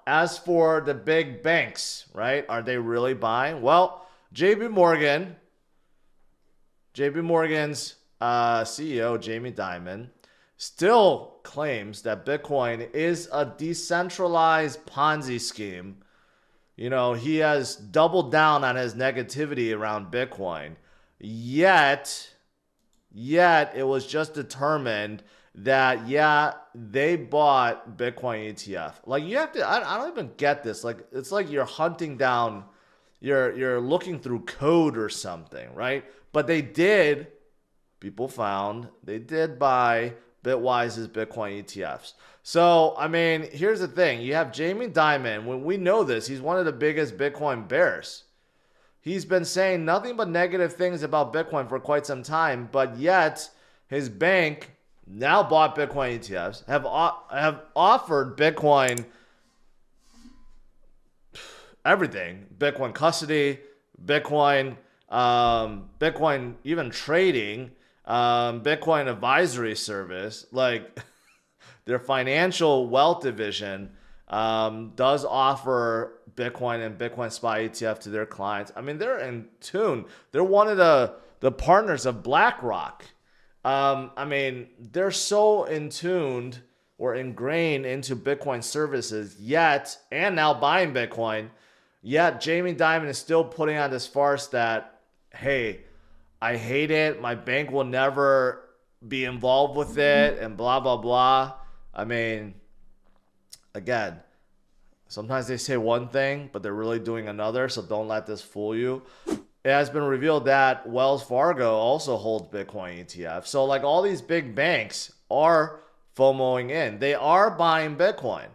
as for the big banks, right? Are they really buying? Well, JP Morgan's CEO, Jamie Dimon, still claims that Bitcoin is a decentralized Ponzi scheme. You know, he has doubled down on his negativity around Bitcoin. Yet it was just determined that, yeah, they bought Bitcoin ETF. Like, you have to, I don't even get this. Like, it's like you're hunting down, you're looking through code or something, right? But people found they did buy Bitwise's Bitcoin ETFs. So, I mean, here's the thing. You have Jamie Dimon. When we know this, he's one of the biggest Bitcoin bears. He's been saying nothing but negative things about Bitcoin for quite some time, but yet his bank now bought Bitcoin ETFs, have offered Bitcoin everything, Bitcoin custody, Bitcoin even trading, Bitcoin advisory service. Like, their financial wealth division does offer Bitcoin and Bitcoin spot ETF to their clients. I mean, they're in tune. They're one of the partners of BlackRock. I mean, they're so in tuned or ingrained into Bitcoin services and now buying Bitcoin, yet Jamie Dimon is still putting on this farce that, hey, I hate it. My bank will never be involved with it and blah, blah, blah. I mean, again, sometimes they say one thing, but they're really doing another, so don't let this fool you. It has been revealed that Wells Fargo also holds Bitcoin ETF. So, like, all these big banks are FOMOing in. They are buying Bitcoin.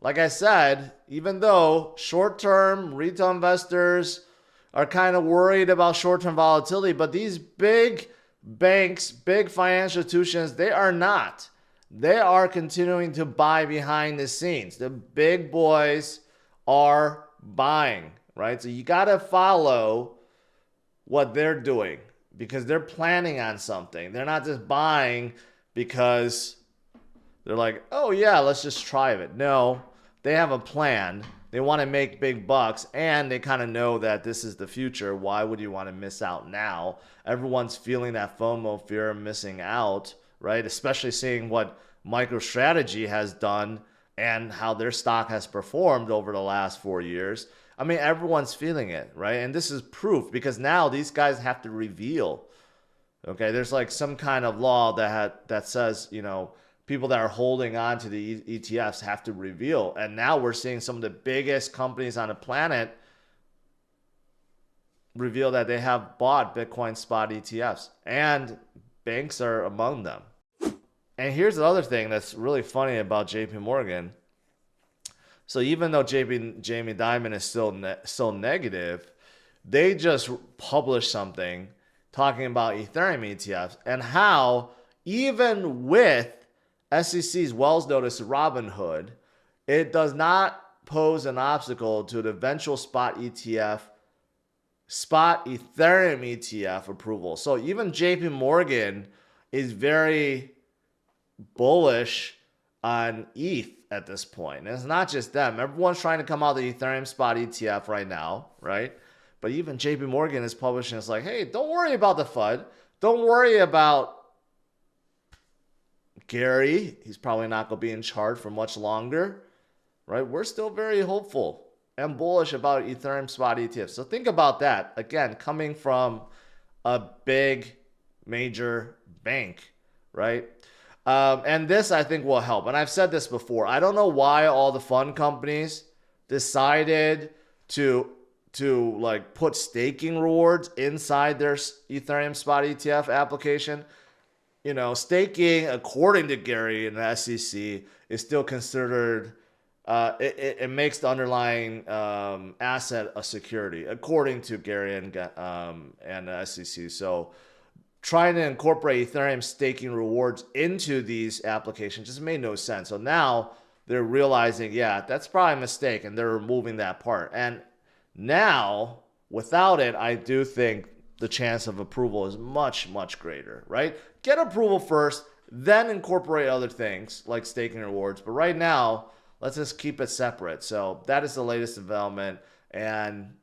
Like I said, even though short-term retail investors are kind of worried about short-term volatility, but these big banks, big financial institutions, they are not. They are continuing to buy behind the scenes. The big boys are buying, right? So you got to follow what they're doing because they're planning on something. They're not just buying because they're like, oh yeah, let's just try it. No, they have a plan. They want to make big bucks and they kind of know that this is the future. Why would you want to miss out now? Everyone's feeling that FOMO, fear of missing out, right? Especially seeing what MicroStrategy has done and how their stock has performed over the last 4 years. I mean, everyone's feeling it, right? And this is proof because now these guys have to reveal. Okay, there's like some kind of law that says, you know, people that are holding on to the ETFs have to reveal. And now we're seeing some of the biggest companies on the planet reveal that they have bought Bitcoin spot ETFs, and banks are among them. And here's the other thing that's really funny about JP Morgan. So even though Jamie Dimon is still negative, they just published something talking about Ethereum ETFs and how even with SEC's Wells notice to Robinhood, it does not pose an obstacle to the eventual spot Ethereum ETF approval. So even JP Morgan is very bullish on ETH at this point. And it's not just them. Everyone's trying to come out of the Ethereum spot ETF right now, right? But even JP Morgan is publishing, it's like, hey, don't worry about the FUD. Don't worry about Gary. He's probably not going to be in charge for much longer, right? We're still very hopeful and bullish about Ethereum spot ETFs. So think about that. Again, coming from a big major bank, right? And this, I think, will help. And I've said this before. I don't know why all the fund companies decided to like put staking rewards inside their Ethereum spot ETF application. You know, staking, according to Gary and the SEC, is still considered, it makes the underlying asset a security, according to Gary and the SEC. So trying to incorporate Ethereum staking rewards into these applications just made no sense. So now they're realizing, yeah, that's probably a mistake, and they're removing that part. And now, without it, I do think the chance of approval is much, much greater, right? Get approval first, then incorporate other things like staking rewards. But right now, Let's just keep it separate. So that is the latest development. And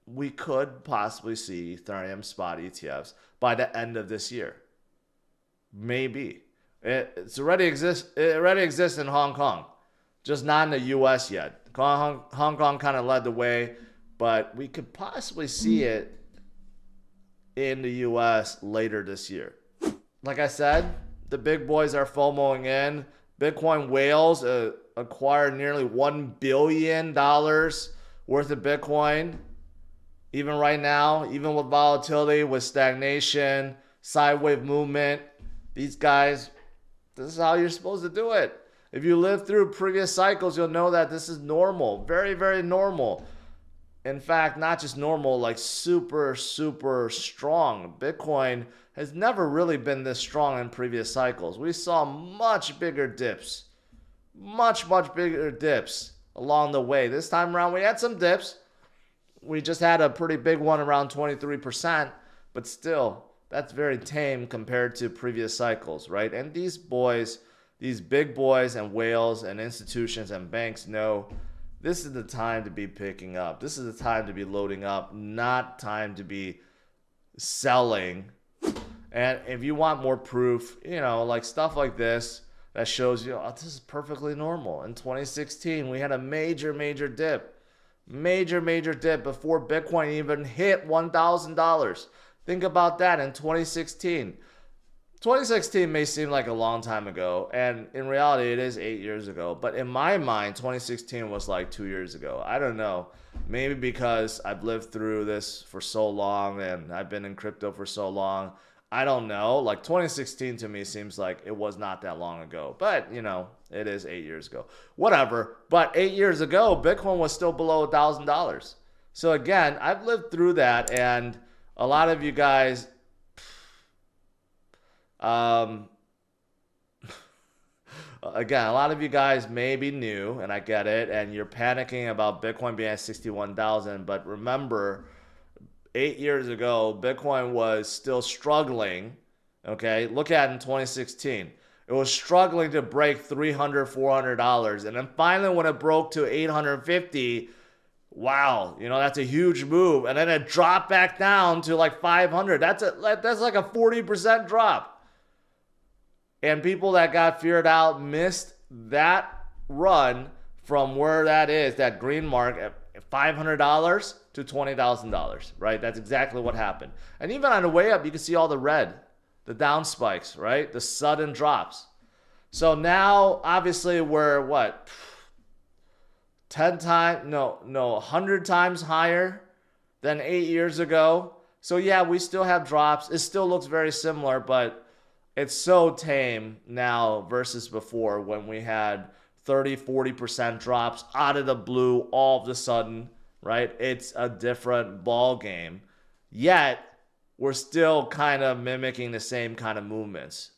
we could possibly see Ethereum spot ETFs by the end of this year. Maybe. It already exists in Hong Kong, just not in the US yet. Hong Kong kind of led the way, but we could possibly see it in the US later this year. Like I said, the big boys are FOMOing in. Bitcoin whales acquired nearly $1 billion worth of Bitcoin. Even right now, even with volatility, with stagnation, sideways movement, these guys, this is how you're supposed to do it. If you live through previous cycles, you'll know that this is normal. Very, very normal. In fact, not just normal, like super, super strong. Bitcoin has never really been this strong in previous cycles. We saw much bigger dips. Much, much bigger dips along the way. This time around, we had some dips. We just had a pretty big one around 23%, but still, that's very tame compared to previous cycles, right? And these boys, these big boys and whales and institutions and banks know this is the time to be picking up. This is the time to be loading up, not time to be selling. And if you want more proof, like stuff like this that shows you, this is perfectly normal. In 2016, we had a major, major dip. Major dip before Bitcoin even hit $1,000. Think about that in 2016. 2016 may seem like a long time ago, and in reality, it is 8 years ago. But in my mind, 2016 was like 2 years ago. I don't know. Maybe because I've lived through this for so long and I've been in crypto for so long. I don't know. Like 2016 to me seems like it was not that long ago. But, it is 8 years ago. Whatever. But 8 years ago, Bitcoin was still below $1,000. So again, I've lived through that, and a lot of you guys, again, a lot of you guys may be new, and I get it, and you're panicking about Bitcoin being at 61,000. But remember, 8 years ago, Bitcoin was still struggling. Okay, look at it in 2016. It was struggling to break $300, $400. And then finally, when it broke to $850, wow, that's a huge move. And then it dropped back down to like $500. That's like a 40% drop. And people that got feared out missed that run from where that is, that green mark at $500 to $20,000, right? That's exactly what happened. And even on the way up, you can see all the red, the down spikes, right? The sudden drops. So now, obviously, we're what? 100 times higher than 8 years ago. So yeah, we still have drops. It still looks very similar, but it's so tame now versus before when we had 30, 40% drops out of the blue all of a sudden, right? It's a different ball game. Yet, we're still kind of mimicking the same kind of movements.